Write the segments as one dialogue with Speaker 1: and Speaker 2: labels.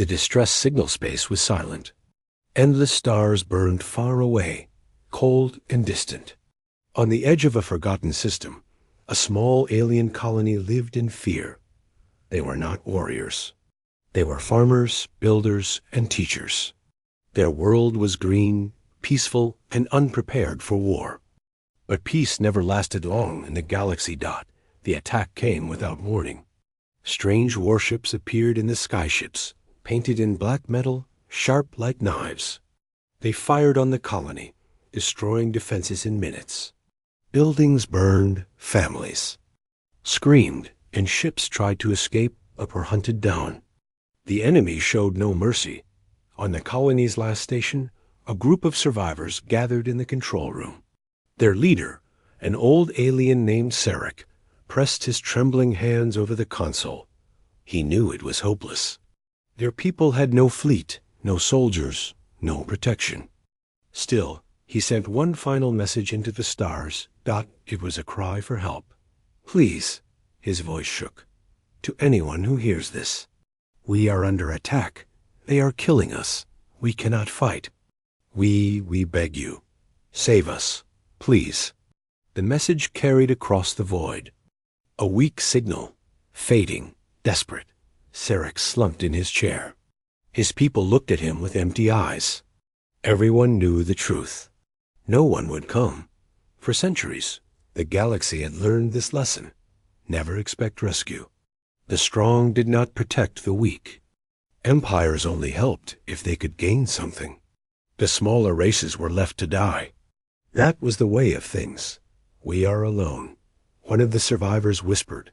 Speaker 1: The distress signal space was silent. Endless stars burned far away, cold and distant. On the edge of a forgotten system, a small alien colony lived in fear. They were not warriors. They were farmers, builders, and teachers. Their world was green, peaceful, and unprepared for war. But peace never lasted long in the galaxy. The attack came without warning. Strange warships appeared in the skyships, painted in black metal, sharp like knives. They fired on the colony, destroying defenses in minutes. Buildings burned, families screamed, and ships tried to escape but were hunted down. The enemy showed no mercy. On the colony's last station, a group of survivors gathered in the control room. Their leader, an old alien named Sarek, pressed his trembling hands over the console. He knew it was hopeless. Their people had no fleet, no soldiers, no protection. Still, he sent one final message into the stars. It was a cry for help. "Please," his voice shook, "to anyone who hears this. We are under attack. They are killing us. We cannot fight. We beg you. Save us, please." The message carried across the void. A weak signal, fading, desperate. Sarek slumped in his chair. His people looked at him with empty eyes. Everyone knew the truth. No one would come. For centuries, the galaxy had learned this lesson. Never expect rescue. The strong did not protect the weak. Empires only helped if they could gain something. The smaller races were left to die. That was the way of things. "We are alone," one of the survivors whispered.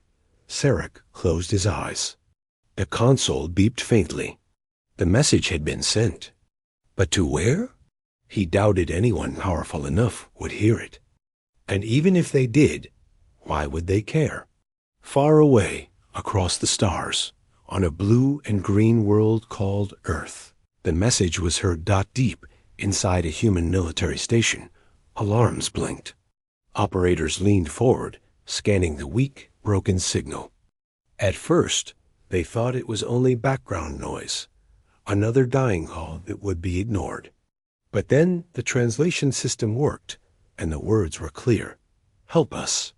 Speaker 1: Sarek closed his eyes. The console beeped faintly. The message had been sent. But to where? He doubted anyone powerful enough would hear it. And even if they did, why would they care? Far away, across the stars, on a blue and green world called Earth, the message was heard. Deep inside a human military station, alarms blinked. Operators leaned forward, scanning the weak, broken signal. At first, they thought it was only background noise, another dying call that would be ignored. But then the translation system worked, and the words were clear. "Help us.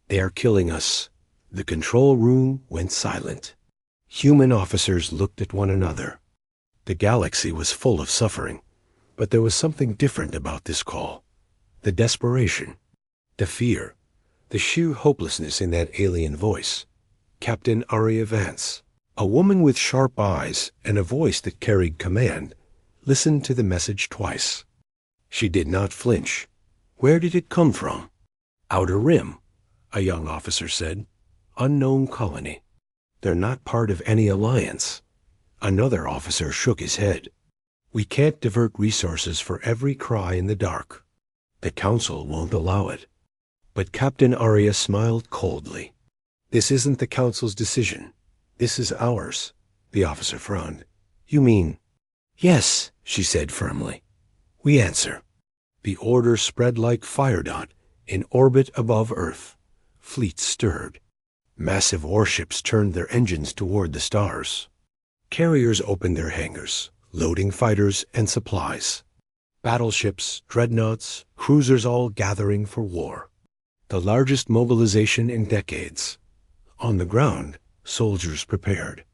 Speaker 1: They are killing us." The control room went silent. Human officers looked at one another. The galaxy was full of suffering, but there was something different about this call. The desperation, the fear, the sheer hopelessness in that alien voice. Captain Aria Vance, a woman with sharp eyes and a voice that carried command, listened to the message twice. She did not flinch. Where did it come from? "Outer Rim," a young officer said. "Unknown colony. They're not part of any alliance." Another officer shook his head. "We can't divert resources for every cry in the dark. The Council won't allow it." But Captain Aria smiled coldly. "This isn't the Council's decision. This is ours." The officer frowned. "You mean?" "Yes," she said firmly. "We answer." The order spread like fire in orbit above Earth. Fleets stirred. Massive warships turned their engines toward the stars. Carriers opened their hangars, loading fighters and supplies. Battleships, dreadnoughts, cruisers all gathering for war. The largest mobilization in decades. On the ground, soldiers prepared.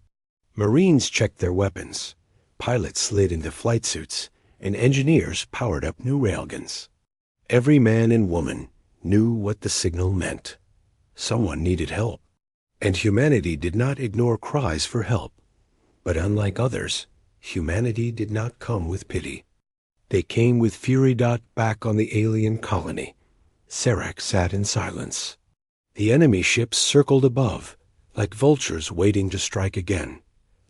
Speaker 1: Marines checked their weapons. Pilots slid into flight suits, and engineers powered up new railguns. Every man and woman knew what the signal meant. Someone needed help. And humanity did not ignore cries for help. But unlike others, humanity did not come with pity. They came with fury. Back on the alien colony, Sarek sat in silence. The enemy ships circled above, like vultures waiting to strike again.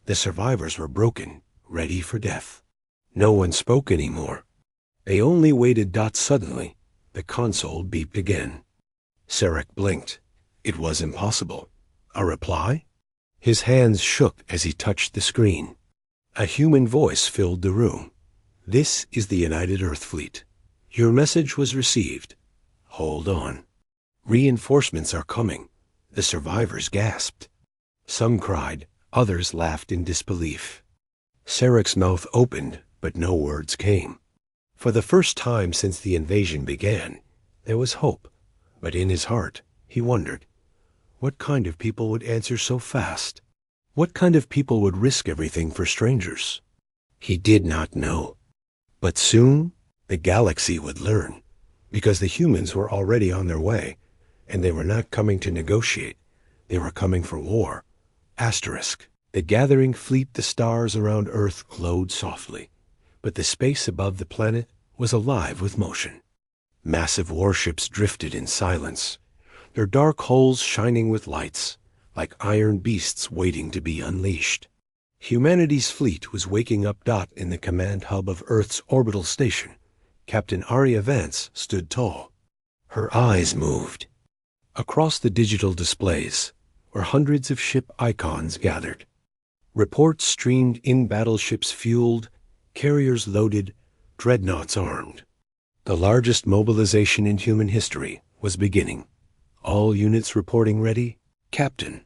Speaker 1: The survivors were broken, ready for death. No one spoke anymore. They only waited. Suddenly, the console beeped again. Sarek blinked. It was impossible. A reply? His hands shook as he touched the screen. A human voice filled the room. "This is the United Earth Fleet. Your message was received. Hold on. Reinforcements are coming." The survivors gasped. Some cried, others laughed in disbelief. Sarek's mouth opened, but no words came. For the first time since the invasion began, there was hope, but in his heart, he wondered, what kind of people would answer so fast? What kind of people would risk everything for strangers? He did not know. But soon, the galaxy would learn, because the humans were already on their way, and they were not coming to negotiate. They were coming for war. Asterisk. The gathering fleet, the stars around Earth glowed softly, but the space above the planet was alive with motion. Massive warships drifted in silence, their dark hulls shining with lights, like iron beasts waiting to be unleashed. Humanity's fleet was waking up. In the command hub of Earth's orbital station, Captain Arya Vance stood tall. Her eyes moved. Across the digital displays were hundreds of ship icons gathered. Reports streamed in, battleships fueled, carriers loaded, dreadnoughts armed. The largest mobilization in human history was beginning. All units reporting ready. Captain,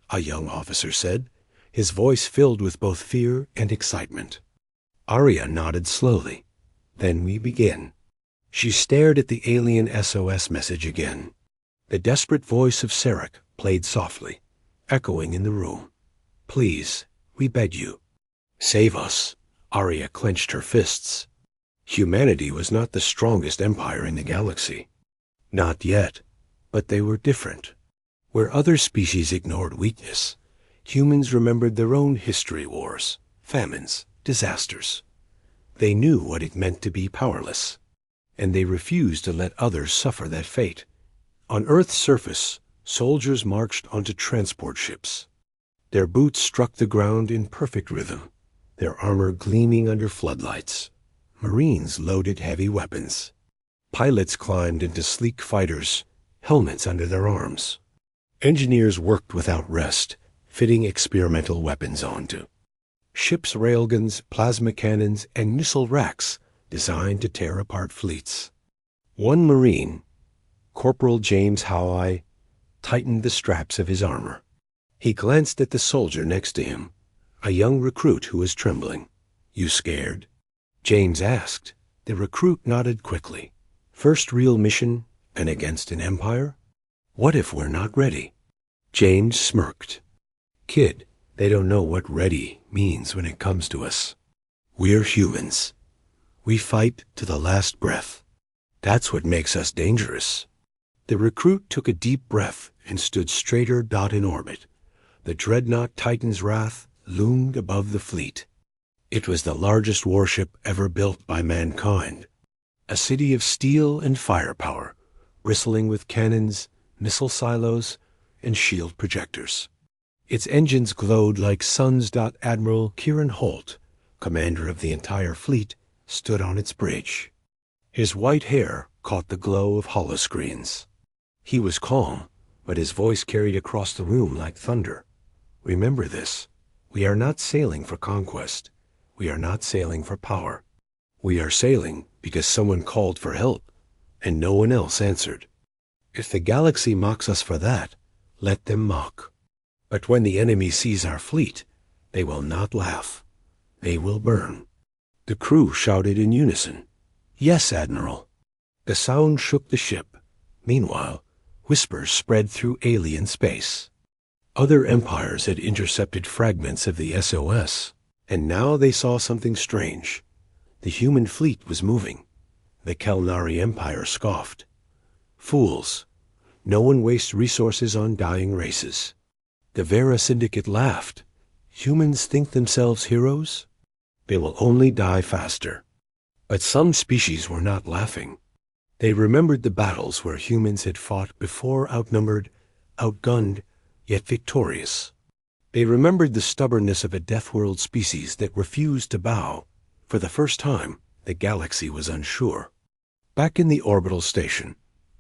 Speaker 1: a young officer said, his voice filled with both fear and excitement. Arya nodded slowly. Then we begin. She stared at the alien SOS message again. The desperate voice of Sarek played softly, echoing in the room. Please, we beg you. Save us. Arya clenched her fists. Humanity was not the strongest empire in the galaxy. Not yet, but they were different. Where other species ignored weakness, humans remembered their own history: wars, famines, disasters. They knew what it meant to be powerless, and they refused to let others suffer that fate. On Earth's surface, soldiers marched onto transport ships. Their boots struck the ground in perfect rhythm, their armor gleaming under floodlights. Marines loaded heavy weapons. Pilots climbed into sleek fighters, helmets under their arms. Engineers worked without rest, fitting experimental weapons onto ships, railguns, plasma cannons, and missile racks designed to tear apart fleets. One Marine, Corporal James Howey, tightened the straps of his armor. He glanced at the soldier next to him, a young recruit who was trembling. You scared? James asked. The recruit nodded quickly. First real mission, and against an empire? What if we're not ready? James smirked. Kid, they don't know what ready means when it comes to us. We're humans. We fight to the last breath. That's what makes us dangerous. The recruit took a deep breath and stood straighter. In orbit, the dreadnought Titan's Wrath loomed above the fleet. It was the largest warship ever built by mankind. A city of steel and firepower, bristling with cannons, missile silos, and shield projectors. Its engines glowed like suns. Admiral Kieran Holt, commander of the entire fleet, stood on its bridge. His white hair caught the glow of holoscreens. He was calm, but his voice carried across the room like thunder. Remember this. We are not sailing for conquest. We are not sailing for power. We are sailing because someone called for help, and no one else answered. If the galaxy mocks us for that, let them mock. But when the enemy sees our fleet, they will not laugh. They will burn. The crew shouted in unison. Yes, Admiral. The sound shook the ship. Meanwhile, whispers spread through alien space. Other empires had intercepted fragments of the SOS, and now they saw something strange. The human fleet was moving. The Kelnari Empire scoffed. Fools. No one wastes resources on dying races. The Vera Syndicate laughed. Humans think themselves heroes? They will only die faster. But some species were not laughing. They remembered the battles where humans had fought before, outnumbered, outgunned, yet victorious. They remembered the stubbornness of a Deathworld species that refused to bow. For the first time, the galaxy was unsure. Back in the orbital station,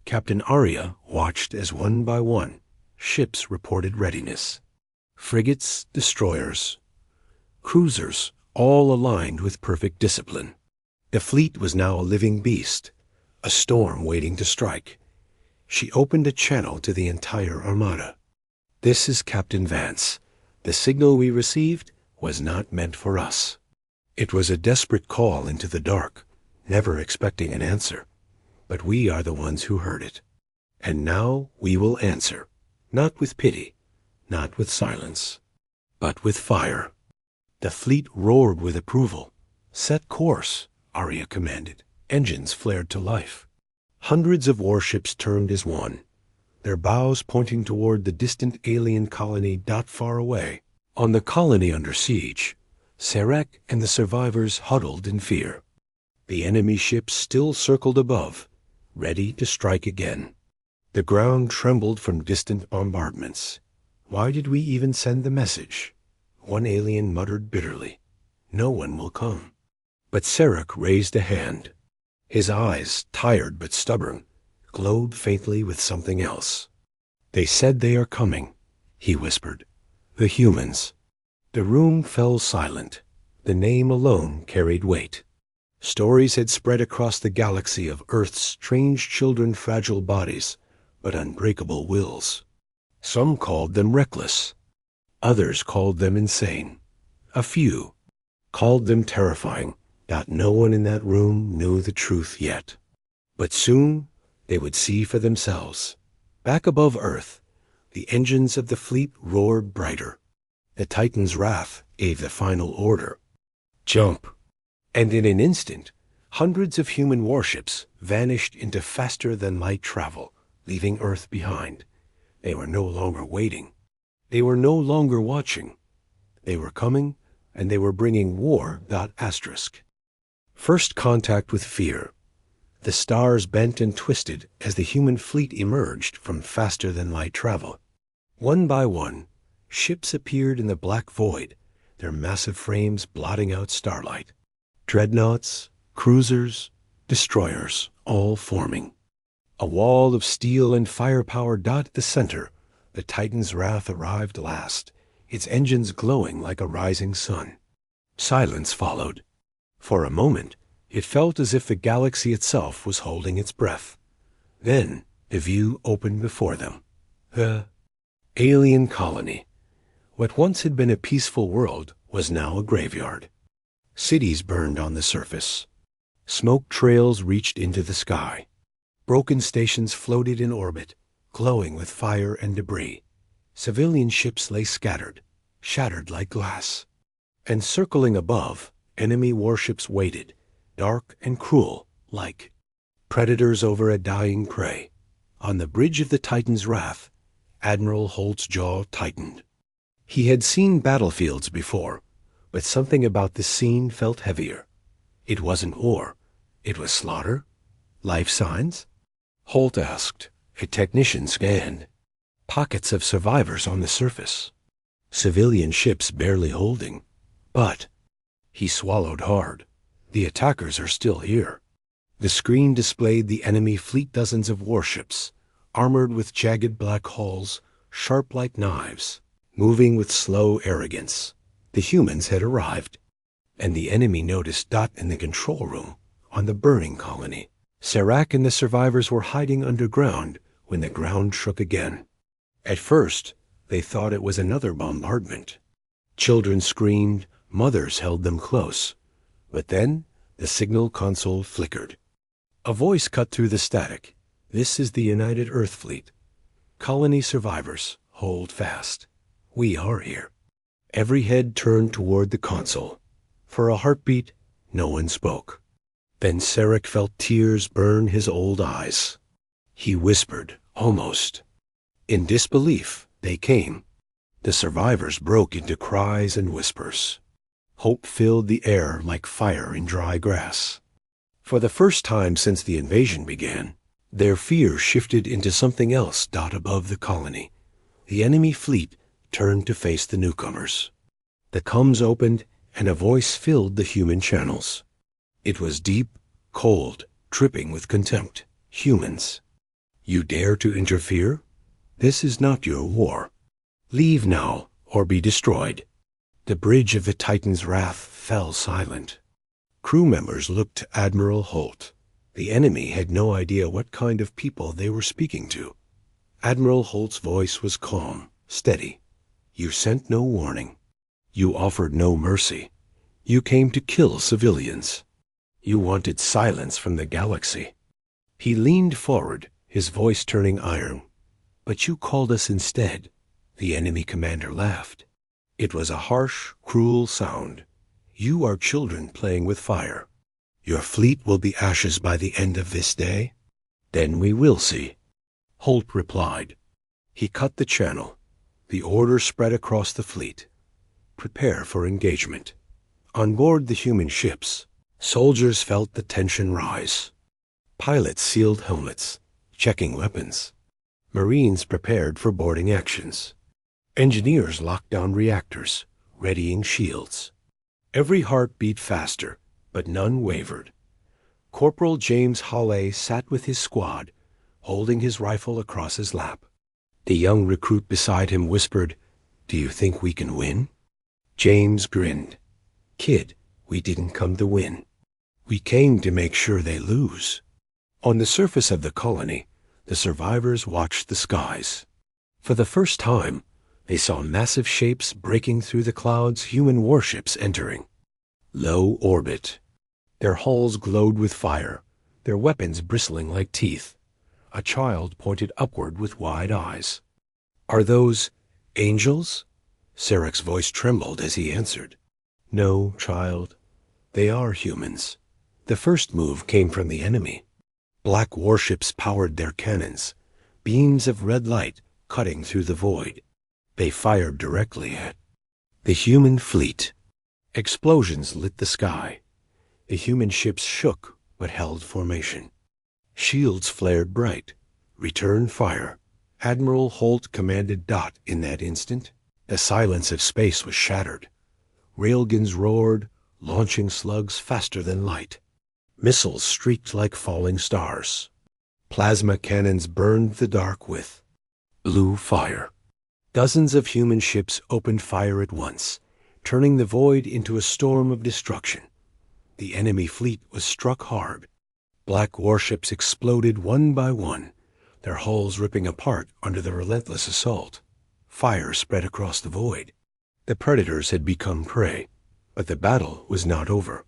Speaker 1: Captain Arya watched as one by one ships reported readiness. Frigates, destroyers, cruisers, all aligned with perfect discipline. The fleet was now a living beast, a storm waiting to strike. She opened a channel to the entire Armada. This is Captain Vance. The signal we received was not meant for us. It was a desperate call into the dark, never expecting an answer. But we are the ones who heard it. And now we will answer, not with pity, not with silence, but with fire. The fleet roared with approval. Set course, Arya commanded. Engines flared to life. Hundreds of warships turned as one, their bows pointing toward the distant alien colony not far away. On the colony under siege, Sarek and the survivors huddled in fear. The enemy ships still circled above, ready to strike again. The ground trembled from distant bombardments. Why did we even send the message? One alien muttered bitterly. No one will come. But Sarek raised a hand. His eyes, tired but stubborn, glowed faintly with something else. They said they are coming, he whispered. The humans. The room fell silent. The name alone carried weight. Stories had spread across the galaxy of Earth's strange children, fragile bodies, but unbreakable wills. Some called them reckless. Others called them insane. A few called them terrifying. That no one in that room knew the truth yet. But soon they would see for themselves. Back above Earth, the engines of the fleet roared brighter. The Titan's wrath gave the final order. Jump! And in an instant, hundreds of human warships vanished into faster-than-light travel, leaving Earth behind. They were no longer waiting. They were no longer watching. They were coming, and they were bringing war. Asterisk. First contact with fear. The stars bent and twisted as the human fleet emerged from faster-than-light travel. One by one, ships appeared in the black void, their massive frames blotting out starlight. Dreadnoughts, cruisers, destroyers, all forming. A wall of steel and firepower at the center. The Titan's wrath arrived last, its engines glowing like a rising sun. Silence followed. For a moment, it felt as if the galaxy itself was holding its breath. Then, the view opened before them. The alien colony. What once had been a peaceful world was now a graveyard. Cities burned on the surface. Smoke trails reached into the sky. Broken stations floated in orbit, glowing with fire and debris. Civilian ships lay scattered, shattered like glass. And circling above, enemy warships waited, dark and cruel, like predators over a dying prey. On the bridge of the Titan's wrath, Admiral Holt's jaw tightened. He had seen battlefields before, but something about the scene felt heavier. It wasn't war. It was slaughter? Life signs? Holt asked. A technician scanned. Pockets of survivors on the surface. Civilian ships barely holding. But he swallowed hard. The attackers are still here. The screen displayed the enemy fleet, dozens of warships, armored with jagged black hulls, sharp like knives, moving with slow arrogance. The humans had arrived, and the enemy noticed in the control room on the burning colony. Sarek and the survivors were hiding underground when the ground shook again. At first, they thought it was another bombardment. Children screamed, mothers held them close. But then, the signal console flickered. A voice cut through the static. This is the United Earth Fleet. Colony survivors, hold fast. We are here. Every head turned toward the console. For a heartbeat, no one spoke. Then Sarek felt tears burn his old eyes. He whispered, almost. In disbelief, they came. The survivors broke into cries and whispers. Hope filled the air like fire in dry grass. For the first time since the invasion began, their fear shifted into something else. Above the colony, the enemy fleet turned to face the newcomers. The comms opened, and a voice filled the human channels. It was deep, cold, dripping with contempt. Humans. You dare to interfere? This is not your war. Leave now, or be destroyed. The bridge of the Titan's wrath fell silent. Crew members looked to Admiral Holt. The enemy had no idea what kind of people they were speaking to. Admiral Holt's voice was calm, steady. You sent no warning. You offered no mercy. You came to kill civilians. You wanted silence from the galaxy. He leaned forward, his voice turning iron. But you called us instead. The enemy commander laughed. It was a harsh, cruel sound. You are children playing with fire. Your fleet will be ashes by the end of this day. Then we will see. Holt replied. He cut the channel. The order spread across the fleet. Prepare for engagement. On board the human ships, soldiers felt the tension rise. Pilots sealed helmets, checking weapons. Marines prepared for boarding actions. Engineers locked down reactors, readying shields. Every heart beat faster, but none wavered. Corporal James Hawley sat with his squad, holding his rifle across his lap. The young recruit beside him whispered, "Do you think we can win?" James grinned. "Kid, we didn't come to win. We came to make sure they lose." On the surface of the colony, the survivors watched the skies. For the first time, they saw massive shapes breaking through the clouds, human warships entering. Low orbit. Their hulls glowed with fire, their weapons bristling like teeth. A child pointed upward with wide eyes. "Are those angels?" Sarek's voice trembled as he answered. "No, child. They are humans. The first move came from the enemy. Black warships powered their cannons, beams of red light cutting through the void. They fired directly at the human fleet. Explosions lit the sky. The human ships shook but held formation. Shields flared bright. Return fire. Admiral Holt commanded Dot in that instant. The silence of space was shattered. Railguns roared, launching slugs faster than light. Missiles streaked like falling stars. Plasma cannons burned the dark with blue fire. Dozens of human ships opened fire at once, turning the void into a storm of destruction. The enemy fleet was struck hard. Black warships exploded one by one, their hulls ripping apart under the relentless assault. Fire spread across the void. The predators had become prey, but the battle was not over.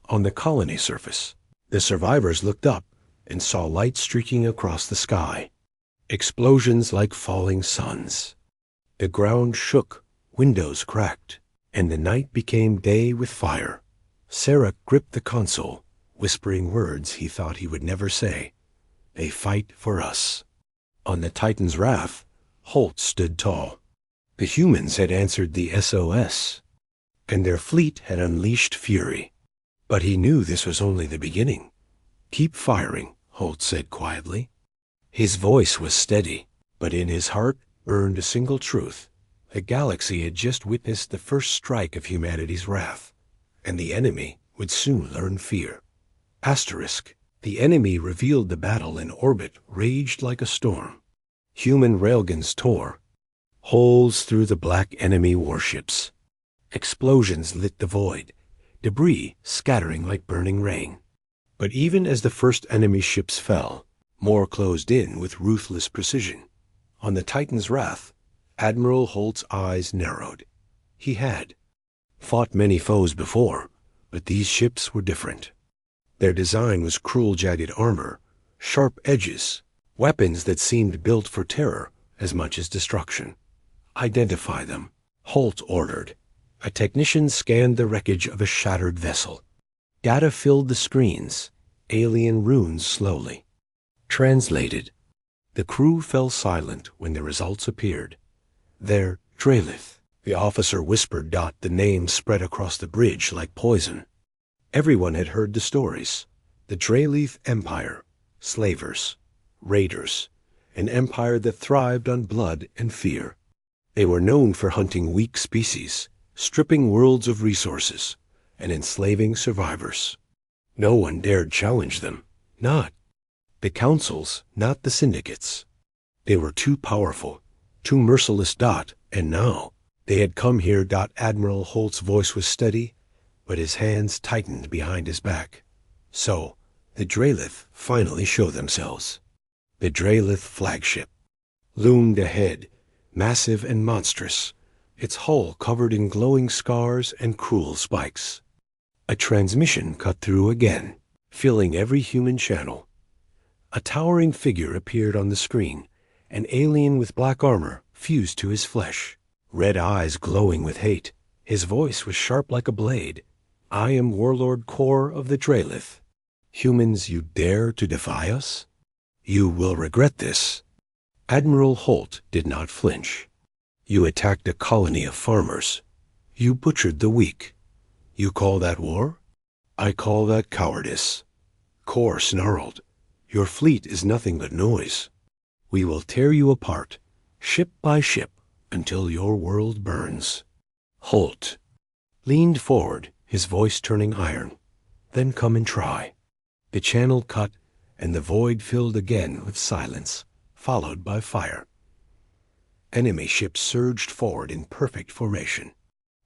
Speaker 1: On the colony surface, the survivors looked up and saw light streaking across the sky. Explosions like falling suns. The ground shook, windows cracked, and the night became day with fire. Sarek gripped the console, whispering words he thought he would never say. "They fight for us." On the Titan's Wrath, Holt stood tall. The humans had answered the SOS, and their fleet had unleashed fury. But he knew this was only the beginning. "Keep firing," Holt said quietly. His voice was steady, but in his heart burned a single truth. The galaxy had just witnessed the first strike of humanity's wrath, and the enemy would soon learn fear. Asterisk. The enemy revealed the battle in orbit raged like a storm. Human railguns tore holes through the black enemy warships. Explosions lit the void, debris scattering like burning rain. But even as the first enemy ships fell, more closed in with ruthless precision. On the Titan's Wrath, Admiral Holt's eyes narrowed. He had fought many foes before, but these ships were different. Their design was cruel jagged armor, sharp edges, weapons that seemed built for terror as much as destruction. "Identify them," Holt ordered. A technician scanned the wreckage of a shattered vessel. Data filled the screens, alien runes slowly. Translated. The crew fell silent when the results appeared. "They're Drelith," the officer whispered. The name spread across the bridge like poison. Everyone had heard the stories. The Drelith Empire, slavers, raiders, an empire that thrived on blood and fear. They were known for hunting weak species, stripping worlds of resources, and enslaving survivors. No one dared challenge them, not the councils, not the syndicates. They were too powerful, too merciless. And now they had come here. Admiral Holt's voice was steady, but his hands tightened behind his back. So the Drelith finally showed themselves. The Drelith flagship loomed ahead, massive and monstrous, its hull covered in glowing scars and cruel spikes. A transmission cut through again, filling every human channel. A towering figure appeared on the screen, an alien with black armor fused to his flesh, red eyes glowing with hate. His voice was sharp like a blade. "I am Warlord Kor of the Drelith. Humans, you dare to defy us? You will regret this." Admiral Holt did not flinch. "You attacked a colony of farmers. You butchered the weak. You call that war? I call that cowardice." Kor snarled. "Your fleet is nothing but noise. We will tear you apart, ship by ship, until your world burns." Holt leaned forward, his voice turning iron. "Then come and try." The channel cut, and the void filled again with silence, followed by fire. Enemy ships surged forward in perfect formation.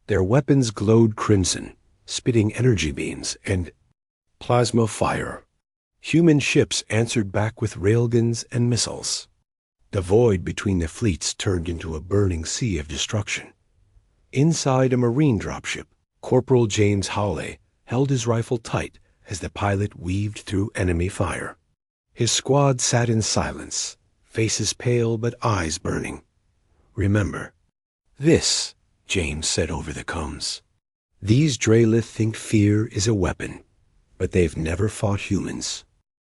Speaker 1: Their weapons glowed crimson, spitting energy beams and plasma fire. Human ships answered back with railguns and missiles. The void between the fleets turned into a burning sea of destruction. Inside a marine dropship, Corporal James Hawley held his rifle tight as the pilot weaved through enemy fire. His squad sat in silence, faces pale but eyes burning. "Remember this," James said over the comms. "These Drelith think fear is a weapon, but they've never fought humans.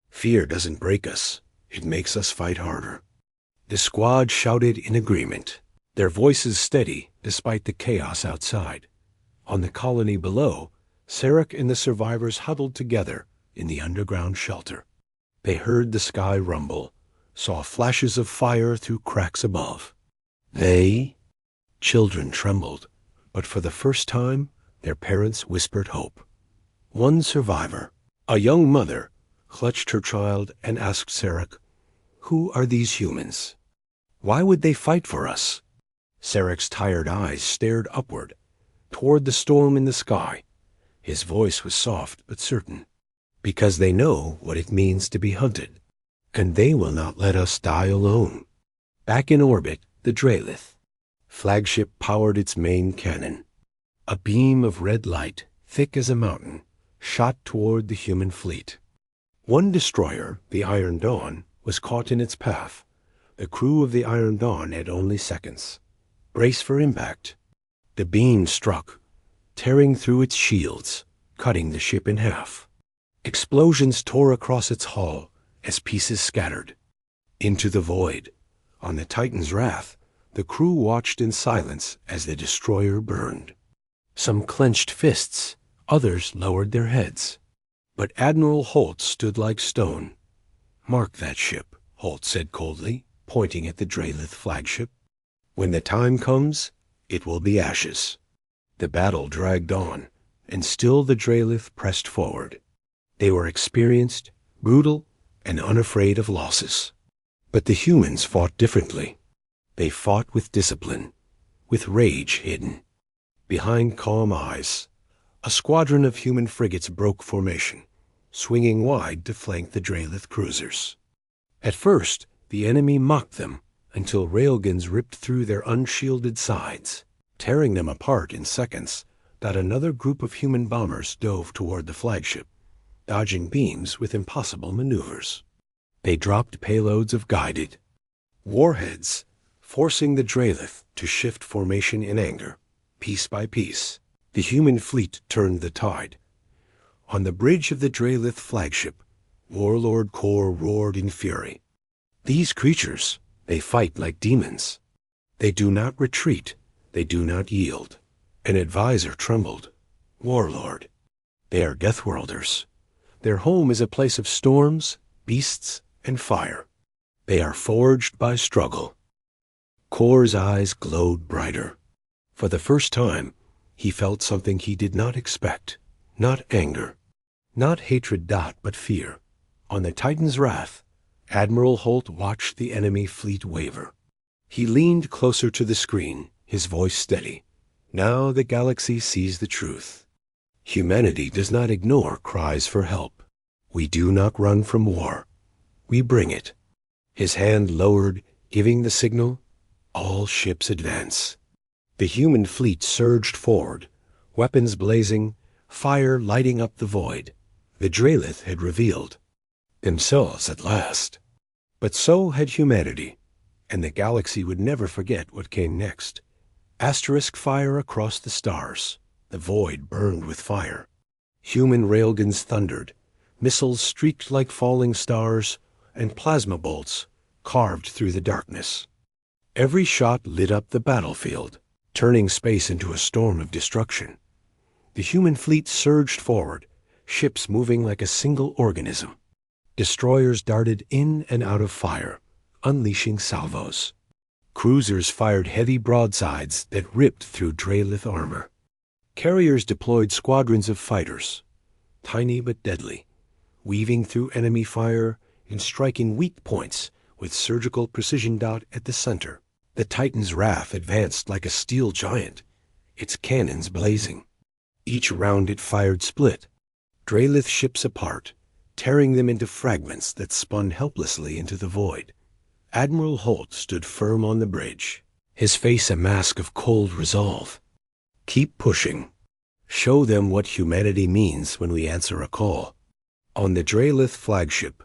Speaker 1: Fear doesn't break us, it makes us fight harder." The squad shouted in agreement, their voices steady despite the chaos outside. On the colony below, Sarek and the survivors huddled together in the underground shelter. They heard the sky rumble, saw flashes of fire through cracks above. Children trembled, but for the first time, their parents whispered hope. One survivor, a young mother, clutched her child and asked Sarek, "Who are these humans? Why would they fight for us?" Sarek's tired eyes stared upward, toward the storm in the sky. His voice was soft but certain. "Because they know what it means to be hunted, and they will not let us die alone." Back in orbit, the Drelith flagship powered its main cannon. A beam of red light, thick as a mountain, shot toward the human fleet. One destroyer, the Iron Dawn, was caught in its path. The crew of the Iron Dawn had only seconds. Brace for impact. The beam struck, tearing through its shields, cutting the ship in half. Explosions tore across its hull as pieces scattered. Into the void. On the Titan's Wrath, the crew watched in silence as the destroyer burned. Some clenched fists, others lowered their heads. But Admiral Holt stood like stone. "Mark that ship," Holt said coldly, pointing at the Drelith flagship. "When the time comes, it will be ashes." The battle dragged on, and still the Drelith pressed forward. They were experienced, brutal, and unafraid of losses. But the humans fought differently. They fought with discipline, with rage hidden. Behind calm eyes, a squadron of human frigates broke formation, swinging wide to flank the Drelith cruisers. At first, the enemy mocked them until railguns ripped through their unshielded sides, tearing them apart in seconds. That another group of human bombers dove toward the flagship, dodging beams with impossible maneuvers. They dropped payloads of guided warheads, forcing the Drelith to shift formation in anger. Piece by piece, the human fleet turned the tide. On the bridge of the Drelith flagship, Warlord Kor roared in fury. "These creatures, they fight like demons. They do not retreat, they do not yield." An advisor trembled. "Warlord, they are Deathworlders. Their home is a place of storms, beasts, and fire. They are forged by struggle." Kor's eyes glowed brighter. For the first time, he felt something he did not expect. Not anger, not hatred, but fear. On the Titan's Wrath, Admiral Holt watched the enemy fleet waver. He leaned closer to the screen, his voice steady. "Now the galaxy sees the truth. Humanity does not ignore cries for help. We do not run from war. We bring it." His hand lowered, giving the signal, "All ships advance." The human fleet surged forward, weapons blazing, fire lighting up the void. The Drelith had revealed themselves at last. But so had humanity, and the galaxy would never forget what came next. Asterisk fire across the stars. The void burned with fire. Human railguns thundered. Missiles streaked like falling stars, and plasma bolts carved through the darkness. Every shot lit up the battlefield, turning space into a storm of destruction. The human fleet surged forward, ships moving like a single organism. Destroyers darted in and out of fire, unleashing salvos. Cruisers fired heavy broadsides that ripped through Drelith armor. Carriers deployed squadrons of fighters, tiny but deadly, weaving through enemy fire and striking weak points with surgical precision at the center. The Titan's wrath advanced like a steel giant, its cannons blazing. Each round it fired split Drelith ships apart, tearing them into fragments that spun helplessly into the void. Admiral Holt stood firm on the bridge, his face a mask of cold resolve. Keep pushing. Show them what humanity means when we answer a call. On the Drelith flagship,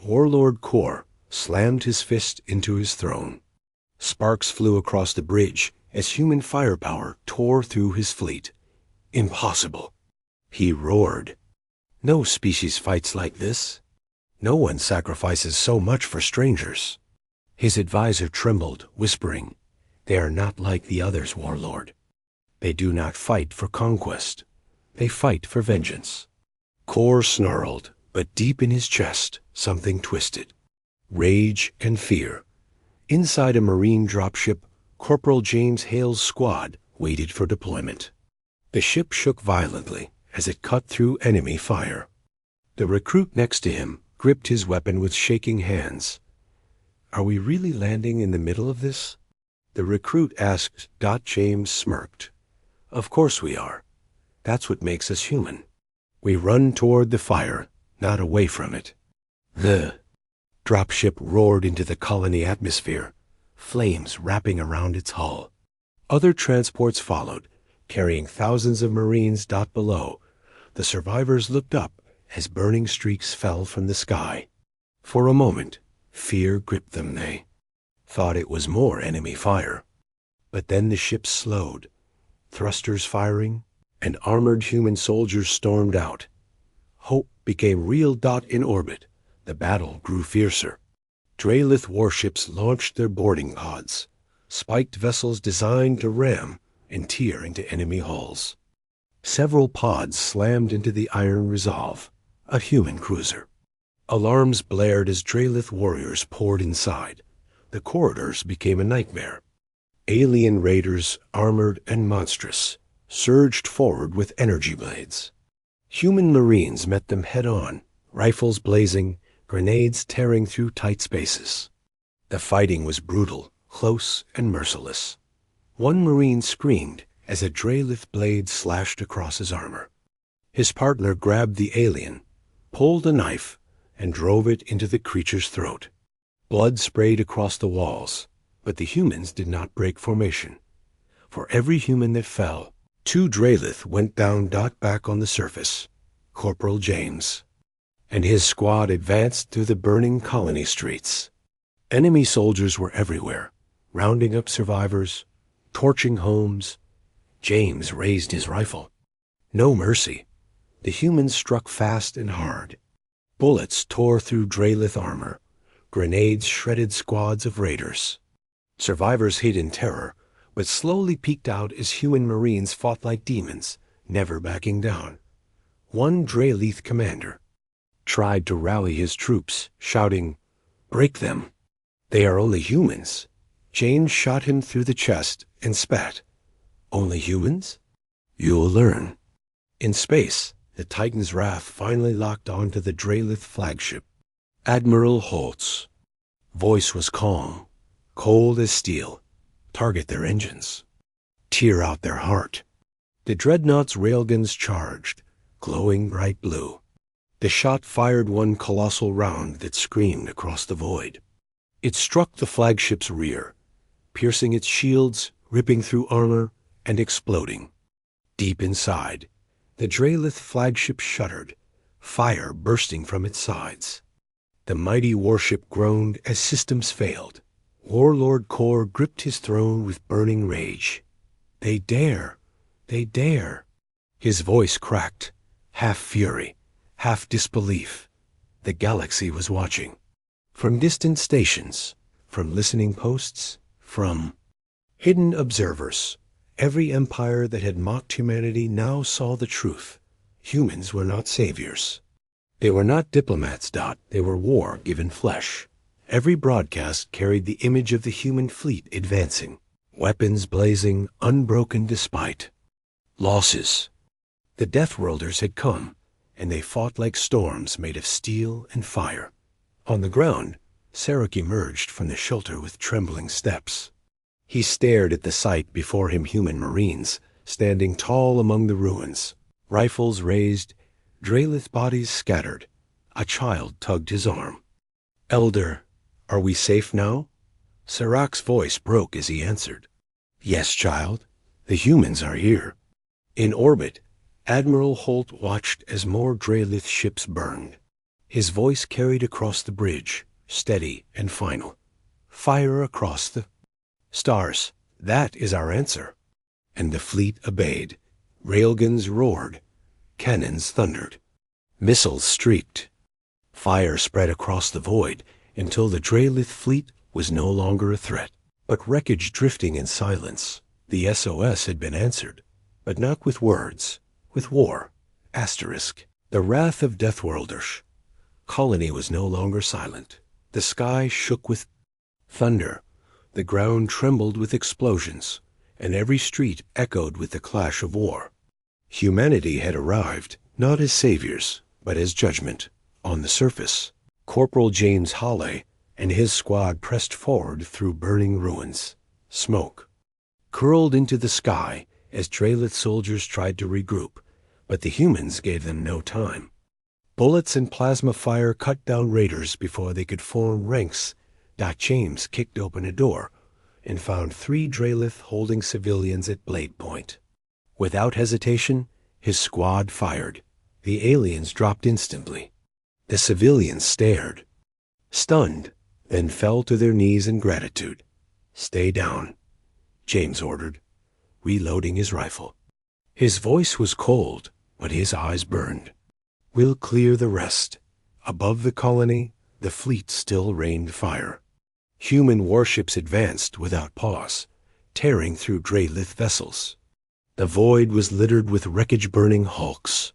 Speaker 1: Warlord Kor slammed his fist into his throne. Sparks flew across the bridge as human firepower tore through his fleet. Impossible. He roared. No species fights like this. No one sacrifices so much for strangers. His advisor trembled, whispering, "They are not like the others, Warlord. They do not fight for conquest. They fight for vengeance." Kor snarled, but deep in his chest, something twisted. Rage and fear. Inside a Marine dropship, Corporal James Hale's squad waited for deployment. The ship shook violently as it cut through enemy fire. The recruit next to him gripped his weapon with shaking hands. "Are we really landing in the middle of this?" The recruit asked. James smirked. "Of course we are. That's what makes us human. We run toward the fire, not away from it." The dropship roared into the colony atmosphere, flames wrapping around its hull. Other transports followed, carrying thousands of Marines. Below, the survivors looked up as burning streaks fell from the sky. For a moment, fear gripped them. They thought it was more enemy fire. But then the ship slowed, thrusters firing, and armored human soldiers stormed out. Hope became real. In orbit, the battle grew fiercer. Drelith warships launched their boarding pods, spiked vessels designed to ram and tear into enemy hulls. Several pods slammed into the Iron Resolve, a human cruiser. Alarms blared as Drelith warriors poured inside. The corridors became a nightmare. Alien raiders, armored and monstrous, surged forward with energy blades. Human Marines met them head-on, rifles blazing, grenades tearing through tight spaces. The fighting was brutal, close, and merciless. One Marine screamed as a Drelith blade slashed across his armor. His partner grabbed the alien, pulled a knife, and drove it into the creature's throat. Blood sprayed across the walls, but the humans did not break formation. For every human that fell, 2 Drelith went down. Back on the surface, Corporal James and his squad advanced through the burning colony streets. Enemy soldiers were everywhere, rounding up survivors, torching homes. James raised his rifle. No mercy. The humans struck fast and hard. Bullets tore through Drelith armor. Grenades shredded squads of raiders. Survivors hid in terror, but slowly peeked out as human Marines fought like demons, never backing down. One Drelith commander tried to rally his troops, shouting, "Break them! They are only humans." James shot him through the chest and spat. "Only humans? You'll learn." In space, the Titan's wrath finally locked onto the Drelith flagship. Admiral Holt's voice was calm, cold as steel. "Target their engines. Tear out their heart." The dreadnought's railguns charged, glowing bright blue. The shot fired one colossal round that screamed across the void. It struck the flagship's rear, piercing its shields, ripping through armor, and exploding. Deep inside, The Draelith flagship shuddered, fire bursting from its sides. The mighty warship groaned as systems failed. Warlord Kor gripped his throne with burning rage. They dare! They dare! His voice cracked, half fury, half disbelief. The galaxy was watching. From distant stations, from listening posts, from hidden observers. Every empire that had mocked humanity now saw the truth. Humans were not saviors. They were not diplomats. They were war given flesh. Every broadcast carried the image of the human fleet advancing, weapons blazing, unbroken despite losses. The Deathworlders had come, and they fought like storms made of steel and fire. On the ground, Sarek emerged from the shelter with trembling steps. He stared at the sight before him, human marines, standing tall among the ruins, rifles raised, Draelith bodies scattered. A child tugged his arm. "Elder, are we safe now?" Sarak's voice broke as he answered. "Yes, child. The humans are here." In orbit, Admiral Holt watched as more Draelith ships burned. His voice carried across the bridge, steady and final. "Fire across the stars. That is our answer." And the fleet obeyed. Railguns roared. Cannons thundered. Missiles streaked. Fire spread across the void until the Draelith fleet was no longer a threat, but wreckage drifting in silence. The SOS had been answered, but not with words, with war. Asterisk. The wrath of Deathworlders. Colony was no longer silent. The sky shook with thunder. The ground trembled with explosions, and every street echoed with the clash of war. Humanity had arrived, not as saviors, but as judgment. On the surface, Corporal James Hawley and his squad pressed forward through burning ruins. Smoke curled into the sky as Draelith soldiers tried to regroup, but the humans gave them no time. Bullets and plasma fire cut down raiders before they could form ranks. James kicked open a door and found 3 Draelith holding civilians at blade point. Without hesitation, his squad fired. The aliens dropped instantly. The civilians stared, stunned, then fell to their knees in gratitude. "Stay down," James ordered, reloading his rifle. His voice was cold, but his eyes burned. "We'll clear the rest." Above the colony, the fleet still rained fire. Human warships advanced without pause, tearing through Draelith vessels. The void was littered with wreckage-burning hulks,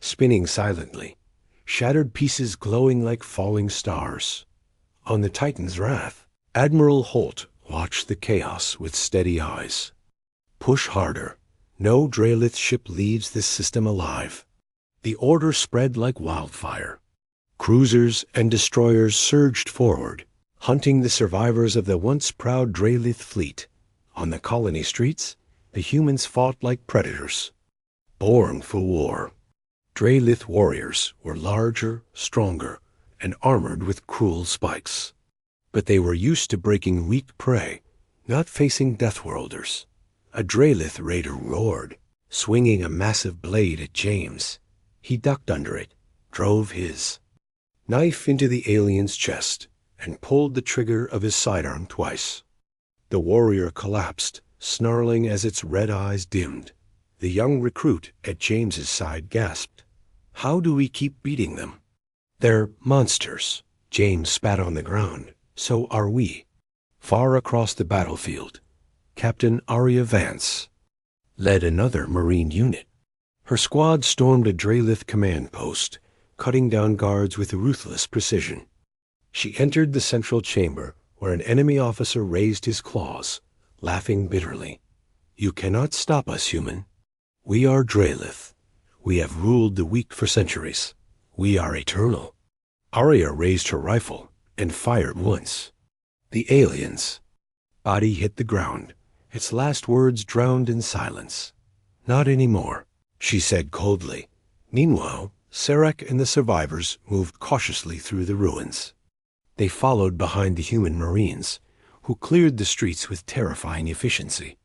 Speaker 1: spinning silently, shattered pieces glowing like falling stars. On the Titan's wrath, Admiral Holt watched the chaos with steady eyes. "Push harder. No Draelith ship leaves this system alive." The order spread like wildfire. Cruisers and destroyers surged forward, hunting the survivors of the once proud Draelith fleet. On the colony streets, the humans fought like predators, born for war. Draelith warriors were larger, stronger, and armored with cruel spikes. But they were used to breaking weak prey, not facing Deathworlders. A Draelith raider roared, swinging a massive blade at James. He ducked under it, drove his knife into the alien's chest, and pulled the trigger of his sidearm twice. The warrior collapsed, snarling as its red eyes dimmed. The young recruit at James's side gasped. "How do we keep beating them?" "They're monsters." James spat on the ground. "So are we." Far across the battlefield, Captain Arya Vance led another Marine unit. Her squad stormed a Draelith command post, cutting down guards with ruthless precision. She entered the central chamber, where an enemy officer raised his claws, laughing bitterly. "You cannot stop us, human. We are Draelith. We have ruled the weak for centuries. We are eternal." Arya raised her rifle and fired once. The alien's body hit the ground, its last words drowned in silence. "Not anymore," she said coldly. Meanwhile, Sarek and the survivors moved cautiously through the ruins. They followed behind the human Marines, who cleared the streets with terrifying efficiency.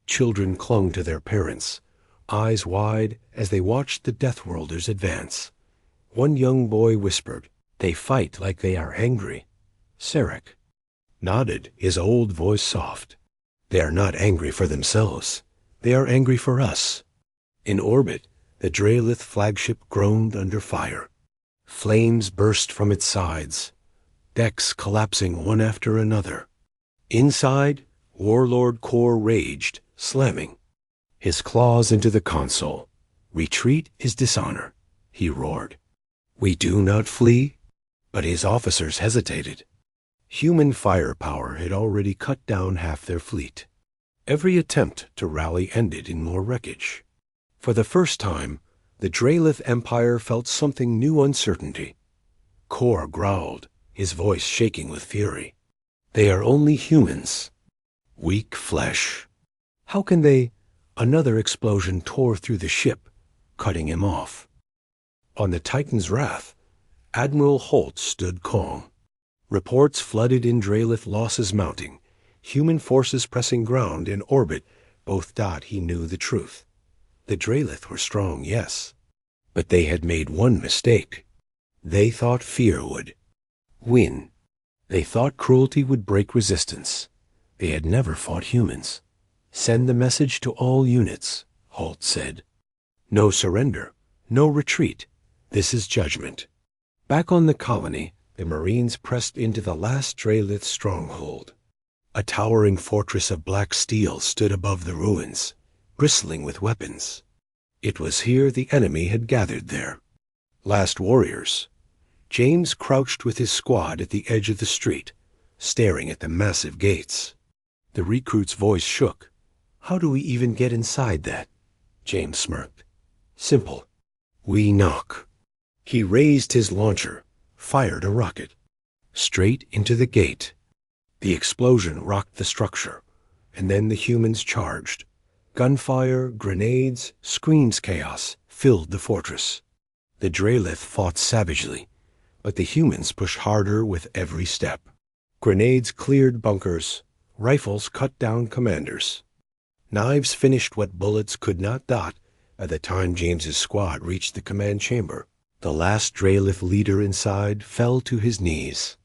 Speaker 1: Children clung to their parents, eyes wide as they watched the Deathworlders advance. One young boy whispered, "They fight like they are angry." Sarek nodded, his old voice soft. "They are not angry for themselves. They are angry for us." In orbit, the Draelith flagship groaned under fire. Flames burst from its sides, decks collapsing one after another. Inside, Warlord Kor raged, slamming his claws into the console. "Retreat is dishonor," he roared. "We do not flee?" But his officers hesitated. Human firepower had already cut down half their fleet. Every attempt to rally ended in more wreckage. For the first time, the Draelith Empire felt something new uncertainty. Kor growled, his voice shaking with fury. "They are only humans. Weak flesh. How can they—" Another explosion tore through the ship, cutting him off. On the Titan's wrath, Admiral Holt stood calm. Reports flooded in Draelith losses mounting, human forces pressing ground in orbit. Both he knew the truth. The Draelith were strong, yes, but they had made one mistake. They thought fear would win. They thought cruelty would break resistance. They had never fought humans. "Send the message to all units," Holt said. "No surrender, no retreat. This is judgment." Back on the colony, the Marines pressed into the last Draelith stronghold. A towering fortress of black steel stood above the ruins, bristling with weapons. It was here the enemy had gathered their last warriors. James crouched with his squad at the edge of the street, staring at the massive gates. The recruit's voice shook. "How do we even get inside that?" James smirked. "Simple. We knock." He raised his launcher, fired a rocket, straight into the gate. The explosion rocked the structure, and then the humans charged. Gunfire, grenades, screams, chaos filled the fortress. The Draelith fought savagely, but the humans pushed harder with every step. Grenades cleared bunkers, rifles cut down commanders. Knives finished what bullets could not dot. By the time James's squad reached the command chamber, the last Draelith leader inside fell to his knees.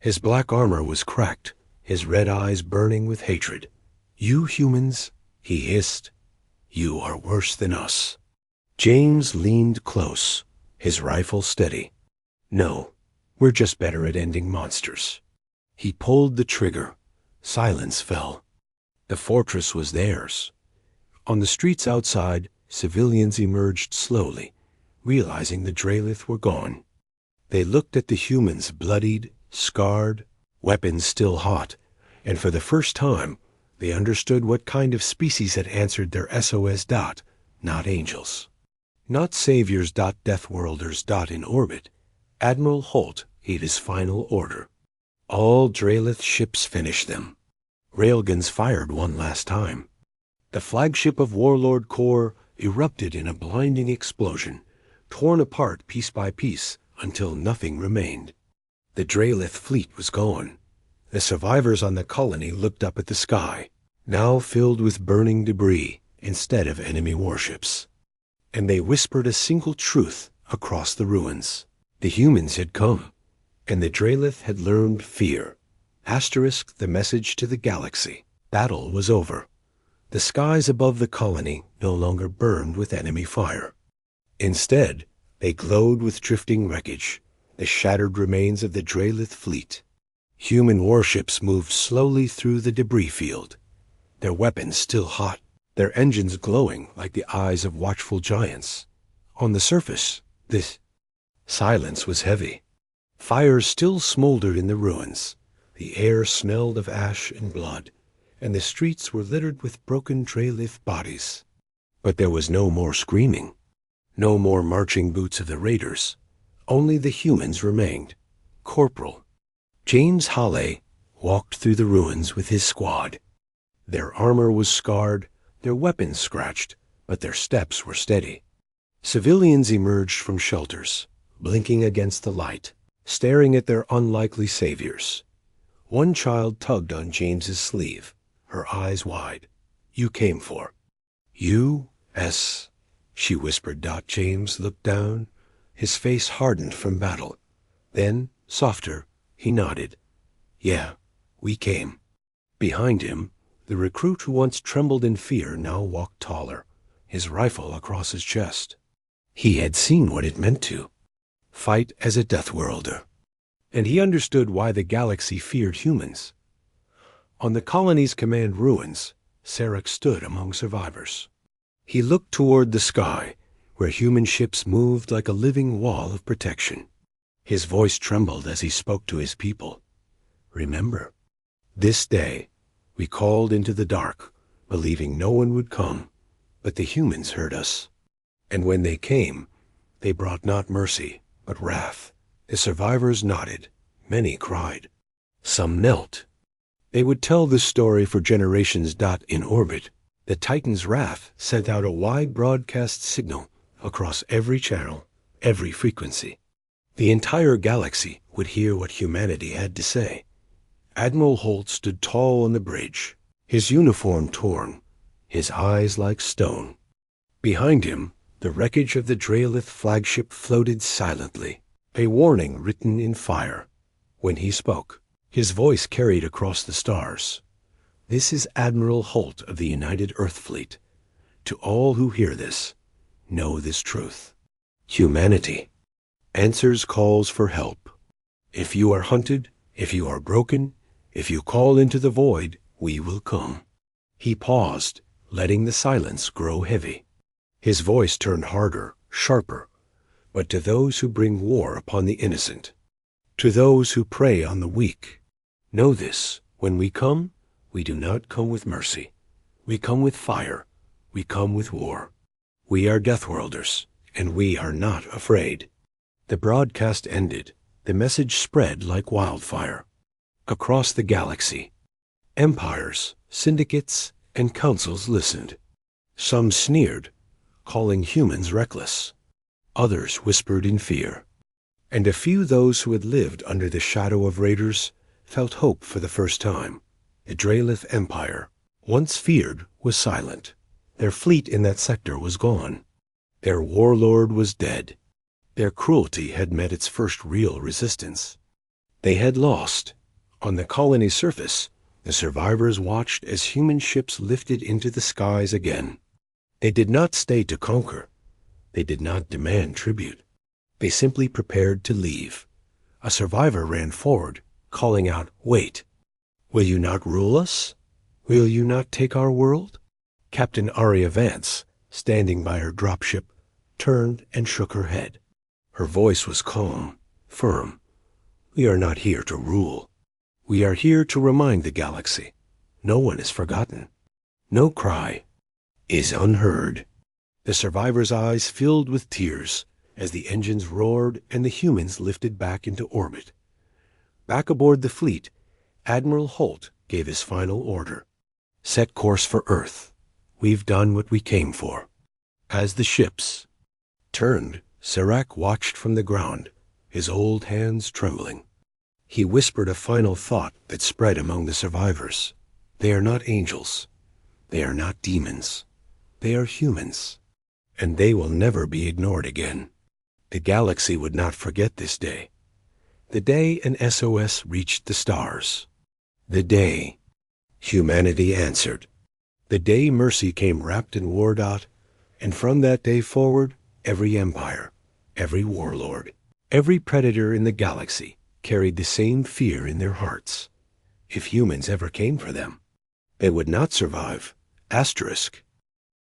Speaker 1: His black armor was cracked, his red eyes burning with hatred. "You humans," he hissed, "you are worse than us." James leaned close, his rifle steady. "No, we're just better at ending monsters." He pulled the trigger. Silence fell. The fortress was theirs. On the streets outside, civilians emerged slowly, realizing the Draelith were gone. They looked at the humans, bloodied, scarred, weapons still hot, and for the first time, they understood what kind of species had answered their SOS. Not angels. Not saviors. Deathworlders. In orbit. Admiral Holt gave his final order. All Draelith ships finish them. Railguns fired one last time. The flagship of Warlord Kor erupted in a blinding explosion, torn apart piece by piece until nothing remained. The Draelith fleet was gone. The survivors on the colony looked up at the sky, now filled with burning debris instead of enemy warships. And they whispered a single truth across the ruins. The humans had come, and the Draelith had learned fear. Asterisk the message to the galaxy. Battle was over. The skies above the colony no longer burned with enemy fire. Instead, they glowed with drifting wreckage, the shattered remains of the Draelith fleet. Human warships moved slowly through the debris field, their weapons still hot, their engines glowing like the eyes of watchful giants. On the surface, this silence was heavy. Fires still smoldered in the ruins. The air smelled of ash and blood, and the streets were littered with broken Draelith bodies. But there was no more screaming, no more marching boots of the raiders. Only the humans remained. Corporal James Halley walked through the ruins with his squad. Their armor was scarred, their weapons scratched, but their steps were steady. Civilians emerged from shelters, blinking against the light, staring at their unlikely saviors. One child tugged on James's sleeve, her eyes wide. "You came for." "You S, she whispered. James looked down, his face hardened from battle. Then, softer, he nodded. Yeah, we came. Behind him, the recruit who once trembled in fear now walked taller, his rifle across his chest. He had seen what it meant to fight as a Deathworlder, and he understood why the galaxy feared humans. On the colony's command ruins, Sarek stood among survivors. He looked toward the sky, where human ships moved like a living wall of protection. His voice trembled as he spoke to his people. Remember, this day we called into the dark, believing no one would come, but the humans heard us. And when they came, they brought not mercy, but wrath. The survivors nodded. Many cried. Some knelt. They would tell this story for generations. In orbit, the Titan's wrath sent out a wide broadcast signal across every channel, every frequency. The entire galaxy would hear what humanity had to say. Admiral Holt stood tall on the bridge, his uniform torn, his eyes like stone. Behind him, the wreckage of the Draelith flagship floated silently, a warning written in fire. When he spoke, his voice carried across the stars. This is Admiral Holt of the United Earth Fleet. To all who hear this, know this truth. Humanity answers calls for help. If you are hunted, if you are broken, if you call into the void, we will come. He paused, letting the silence grow heavy. His voice turned harder, sharper. But to those who bring war upon the innocent, to those who prey on the weak, know this: when we come, we do not come with mercy. We come with fire. We come with war. We are Deathworlders, and we are not afraid. The broadcast ended. The message spread like wildfire. Across the galaxy, empires, syndicates, and councils listened. Some sneered, calling humans reckless. Others whispered in fear. And a few those who had lived under the shadow of raiders felt hope for the first time. The Draelith Empire, once feared, was silent. Their fleet in that sector was gone. Their warlord was dead. Their cruelty had met its first real resistance. They had lost. On the colony's surface, the survivors watched as human ships lifted into the skies again. They did not stay to conquer. They did not demand tribute. They simply prepared to leave. A survivor ran forward, calling out, "Wait! Will you not rule us? Will you not take our world?" Captain Arya Vance, standing by her dropship, turned and shook her head. Her voice was calm, firm. "We are not here to rule. We are here to remind the galaxy. No one is forgotten. No cry is unheard." The survivors' eyes filled with tears as the engines roared and the humans lifted back into orbit. Back aboard the fleet, Admiral Holt gave his final order. "Set course for Earth. We've done what we came for." As the ships turned, Sarek watched from the ground, his old hands trembling. He whispered a final thought that spread among the survivors. They are not angels. They are not demons. They are humans. And they will never be ignored again. The galaxy would not forget this day. The day an SOS reached the stars. The day humanity answered. The day mercy came wrapped in war. And from that day forward, every empire, every warlord, every predator in the galaxy carried the same fear in their hearts. If humans ever came for them, they would not survive. Asterisk.